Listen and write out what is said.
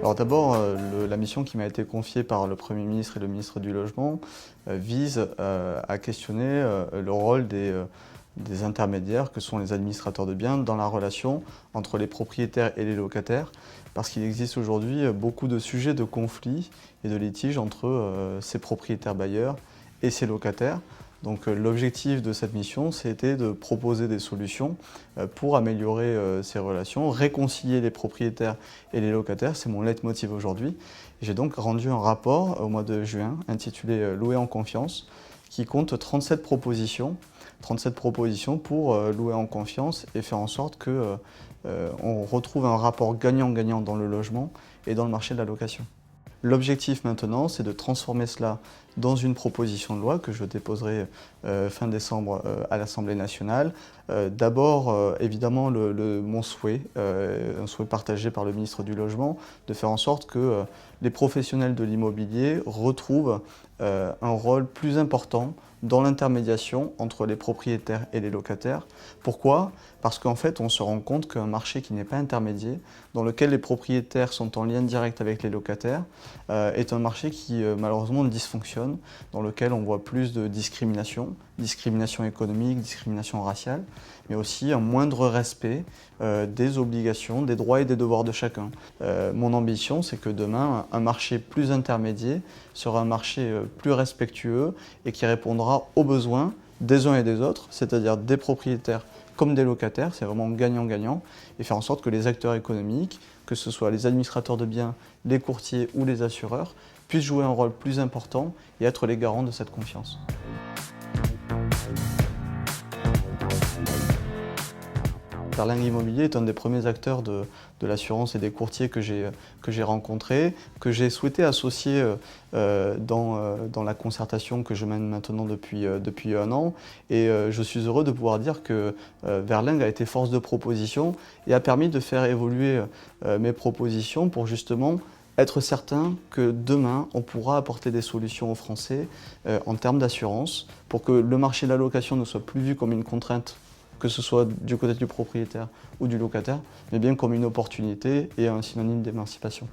Alors d'abord, la mission qui m'a été confiée par le Premier ministre et le ministre du Logement vise à questionner le rôle des intermédiaires que sont les administrateurs de biens dans la relation entre les propriétaires et les locataires, parce qu'il existe aujourd'hui beaucoup de sujets de conflit et de litiges entre ces propriétaires bailleurs et ces locataires. Donc l'objectif de cette mission, c'était de proposer des solutions pour améliorer ces relations, réconcilier les propriétaires et les locataires, c'est mon leitmotiv aujourd'hui. J'ai donc rendu un rapport au mois de juin intitulé « Louer en confiance » qui compte 37 propositions pour louer en confiance et faire en sorte qu'on retrouve un rapport gagnant-gagnant dans le logement et dans le marché de la location. L'objectif maintenant, c'est de transformer cela dans une proposition de loi que je déposerai fin décembre à l'Assemblée nationale. D'abord, évidemment, mon souhait, un souhait partagé par le ministre du Logement, de faire en sorte que les professionnels de l'immobilier retrouvent un rôle plus important dans l'intermédiation entre les propriétaires et les locataires. Pourquoi? Parce qu'en fait, on se rend compte qu'un marché qui n'est pas intermédiaire, dans lequel les propriétaires sont en lien direct avec les locataires, est un marché qui malheureusement dysfonctionne, dans lequel on voit plus de discrimination économique, discrimination raciale, mais aussi un moindre respect des obligations, des droits et des devoirs de chacun. Mon ambition, c'est que demain, un marché plus intermédiaire sera un marché plus respectueux et qui répondra aux besoins des uns et des autres, c'est-à-dire des propriétaires comme des locataires, c'est vraiment gagnant-gagnant, et faire en sorte que les acteurs économiques, que ce soit les administrateurs de biens, les courtiers ou les assureurs, puissent jouer un rôle plus important et être les garants de cette confiance. Verlingue Immobilier est un des premiers acteurs de l'assurance et des courtiers que j'ai rencontrés, que j'ai souhaité associer dans la concertation que je mène maintenant depuis un an. Et je suis heureux de pouvoir dire que Verlingue a été force de proposition et a permis de faire évoluer mes propositions pour justement être certain que demain, on pourra apporter des solutions aux Français en termes d'assurance pour que le marché de la location ne soit plus vu comme une contrainte, que ce soit du côté du propriétaire ou du locataire, mais bien comme une opportunité et un synonyme d'émancipation.